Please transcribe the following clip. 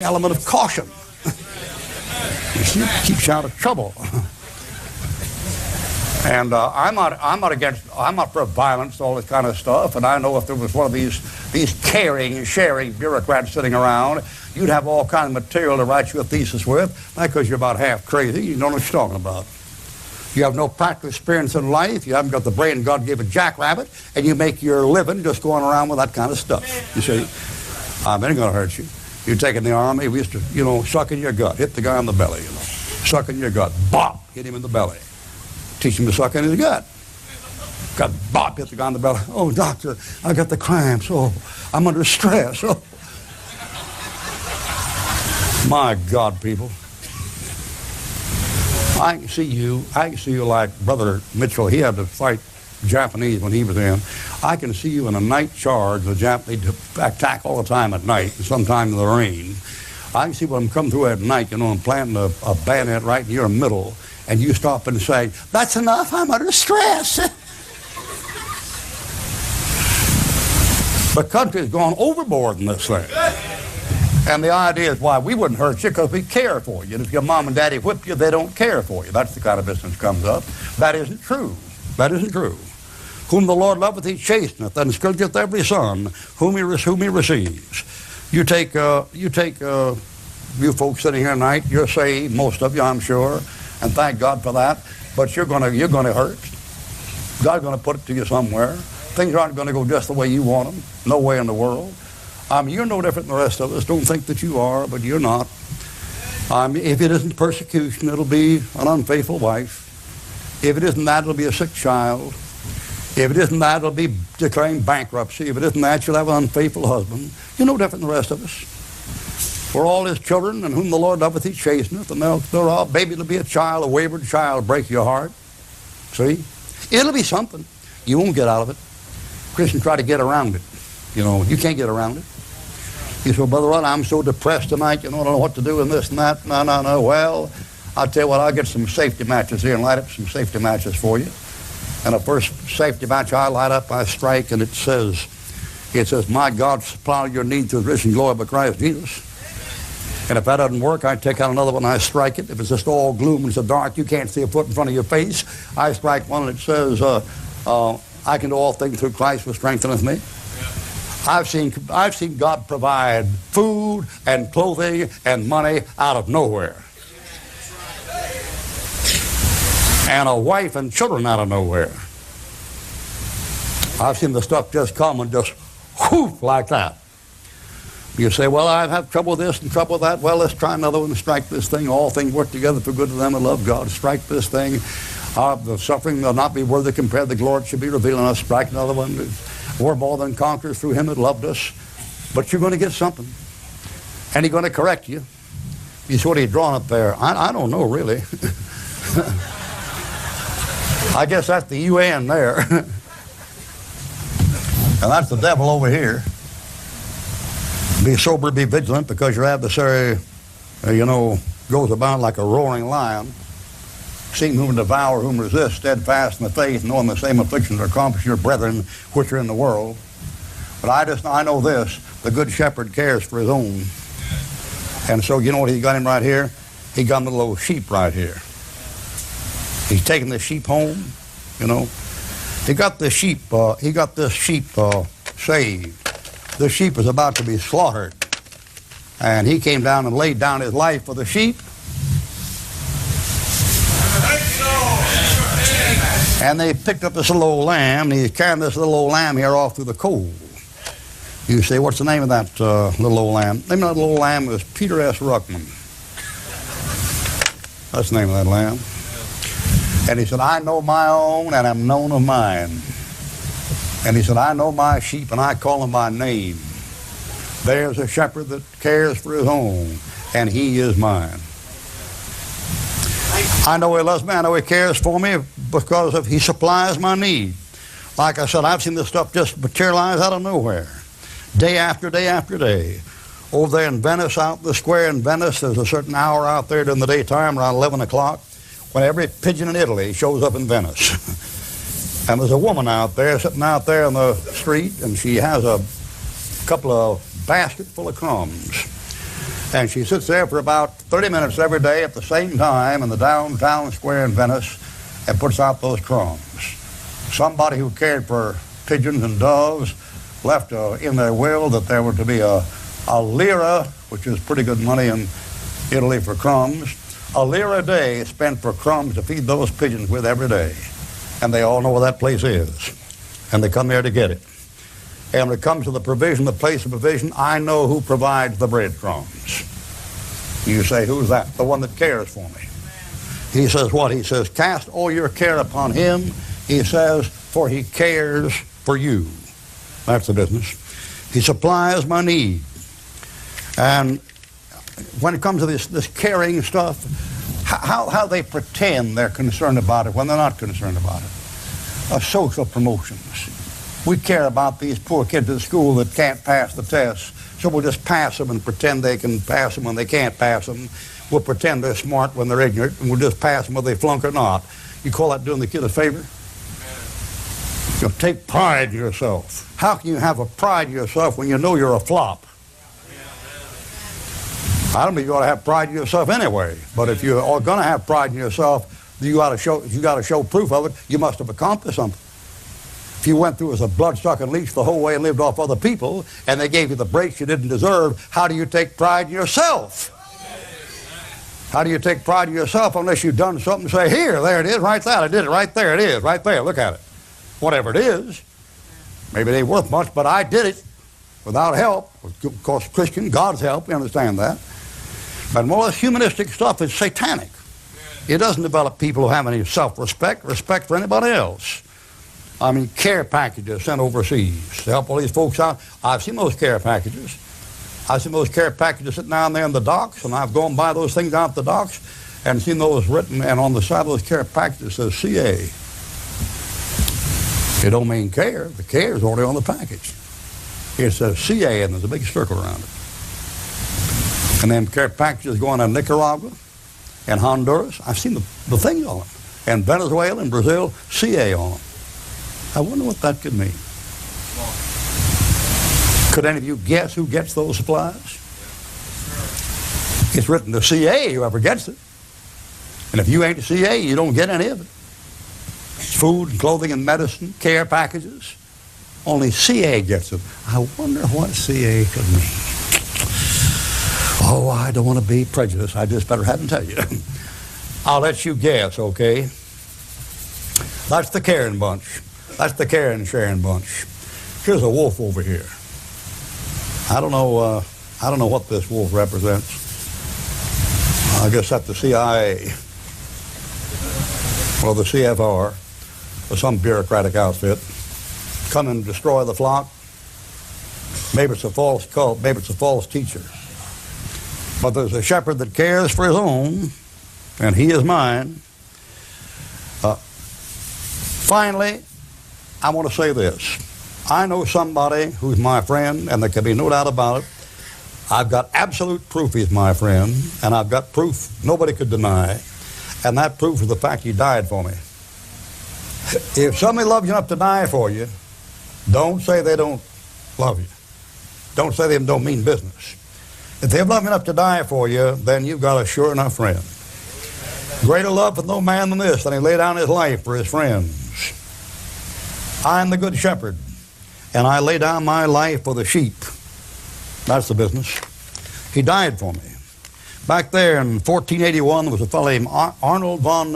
element of caution. You see, it keeps you out of trouble. And I'm not for violence, all this kind of stuff. And I know if there was one of these caring, sharing bureaucrats sitting around, you'd have all kinds of material to write you a thesis with. Not because you're about half crazy, you don't know what you're talking about. You have no practical experience in life. You haven't got the brain God gave a jackrabbit, and you make your living just going around with that kind of stuff. You see, it ain't gonna hurt you. You take in the army, we used to, suck in your gut, hit the guy in the belly, suck in your gut, bop, hit him in the belly. Teach him to suck in his gut. Got bop, hit the guy in the belly. Oh, doctor, I got the cramps. Oh, I'm under stress. Oh. My God, people. I can see you like Brother Mitchell. He had to fight Japanese when he was in. I can see you in a night charge. The Japanese attack all the time at night, sometimes in the rain. I can see them come through at night, and planting a bayonet right in your middle, and you stop and say, "That's enough, I'm under stress." The country's gone overboard in this thing. And the idea is, why, we wouldn't hurt you because we care for you. And if your mom and daddy whip you, they don't care for you. That's the kind of business that comes up. That isn't true. That isn't true. Whom the Lord loveth, he chasteneth, and scourgeth every son whom he receives. You take you folks sitting here tonight, you're saved, most of you, I'm sure, and thank God for that. But you're gonna hurt. God's gonna put it to you somewhere. Things aren't gonna go just the way you want them. No way in the world. You're no different than the rest of us. Don't think that you are, but you're not. If it isn't persecution, it'll be an unfaithful wife. If it isn't that, it'll be a sick child. If it isn't that, it'll be declaring bankruptcy. If it isn't that, you'll have an unfaithful husband. You're no different than the rest of us. We're all his children, and whom the Lord loveth, he chasteneth. And they're all, baby, it'll be a child, a wayward child, break your heart. See? It'll be something. You won't get out of it. Christians try to get around it. You can't get around it. You say, "Well, Brother Rudd, I'm so depressed tonight, I don't know what to do and this and that." No. Well, I'll tell you what, I'll get some safety matches here and light up some safety matches for you. And the first safety match I light up, I strike, and it says, "My God supply your need through the rich and glory by Christ Jesus." And if that doesn't work, I take out another one, I strike it. If it's just all gloom and so dark, you can't see a foot in front of your face, I strike one, and it says, "I can do all things through Christ who strengtheneth me." I've seen God provide food and clothing and money out of nowhere. And a wife and children out of nowhere. I've seen the stuff just come and just whoof like that. You say, "Well, I've had trouble with this and trouble with that." Well, let's try another one and strike this thing. All things work together for good to them that love God. Strike this thing. The suffering will not be worthy compared to the glory it should be revealed in us. Strike another one. We're more than conquerors through him that loved us. But you're going to get something. And he's going to correct you. You see, what are you drawing up there? I don't know, really. I guess that's the UN there. And that's the devil over here. Be sober, be vigilant, because your adversary, goes about like a roaring lion, seeking whom to devour, whom resist, steadfast in the faith, knowing the same afflictions are accomplished your brethren which are in the world. But I know this, the good shepherd cares for his own. And so you know what he got him right here? He got him the little sheep right here. He's taking the sheep home, He got this sheep saved. The sheep was about to be slaughtered. And he came down and laid down his life for the sheep. And they picked up this little old lamb, and he's carrying this little old lamb here off through the cold. You say, "What's the name of that little old lamb?" The name of that little lamb was Peter S. Ruckman. That's the name of that lamb. And he said, "I know my own, and am known of mine." And he said, "I know my sheep, and I call them by name. There's a shepherd that cares for his own, and he is mine. I know he loves me, I know he cares for me, because he supplies my need." Like I said, I've seen this stuff just materialize out of nowhere, day after day after day. Over there in Venice, out the square in Venice, there's a certain hour out there during the daytime, around 11 o'clock, when every pigeon in Italy shows up in Venice. And there's a woman out there, sitting out there on the street, and she has a couple of baskets full of crumbs. And she sits there for about 30 minutes every day at the same time in the downtown square in Venice and puts out those crumbs. Somebody who cared for pigeons and doves left in their will that there were to be a lira, which is pretty good money in Italy for crumbs, a lira a day spent for crumbs to feed those pigeons with every day. And they all know where that place is. And they come there to get it. And when it comes to the provision, the place of provision, I know who provides the breadcrumbs. You say, who's that? The one that cares for me. He says what? He says, cast all your care upon him. He says, for he cares for you. That's the business. He supplies my need. And when it comes to this caring stuff, how they pretend they're concerned about it when they're not concerned about it. Social promotions. We care about these poor kids at school that can't pass the tests, so we'll just pass them and pretend they can pass them when they can't pass them. We'll pretend they're smart when they're ignorant, and we'll just pass them whether they flunk or not. You call that doing the kid a favor? You know, take pride in yourself. How can you have a pride in yourself when you know you're a flop? I don't mean you ought to have pride in yourself anyway, but if you're going to have pride in yourself, you got to show proof of it. You must have accomplished something. If you went through as a bloodsucking leech the whole way and lived off other people, and they gave you the breaks you didn't deserve, how do you take pride in yourself? How do you take pride in yourself unless you've done something and say, here, there it is, right there, I did it, right there it is, right there, look at it. Whatever it is, maybe it ain't worth much, but I did it without help. Of course, Christian, God's help, we understand that. But more this humanistic stuff is satanic. It doesn't develop people who have any self-respect, respect for anybody else. I mean, care packages sent overseas to help all these folks out. I've seen those care packages. I've seen those care packages sitting down there in the docks, and I've gone by those things out at the docks and seen those written, and on the side of those care packages says CA. It don't mean care. The care is already on the package. It says CA, and there's a big circle around it. And then care packages going to Nicaragua and Honduras. I've seen the things on them. And Venezuela and Brazil, CA on them. I wonder what that could mean. Could any of you guess who gets those supplies? It's written to CA, whoever gets it. And if you ain't a CA, you don't get any of it. It's food, and clothing, and medicine, care packages. Only CA gets them. I wonder what CA could mean. Oh, I don't want to be prejudiced. I just better have to tell you. I'll let you guess, okay? That's the caring bunch. That's the caring and sharing bunch. Here's a wolf over here. I don't know what this wolf represents. I guess that's the CIA or the CFR or some bureaucratic outfit. Come and destroy the flock. Maybe it's a false cult. Maybe it's a false teacher. But there's a shepherd that cares for his own, and he is mine. Finally, I want to say this. I know somebody who's my friend, and there can be no doubt about it. I've got absolute proof he's my friend, and I've got proof nobody could deny, and that proof is the fact he died for me. If somebody loves you enough to die for you, don't say they don't love you. Don't say they don't mean business. If they've loved enough to die for you, then you've got a sure enough friend. Greater love with no man than this, than he laid down his life for his friends. I am the good shepherd, and I lay down my life for the sheep. That's the business. He died for me. Back there in 1481, there was a fellow named Arnold von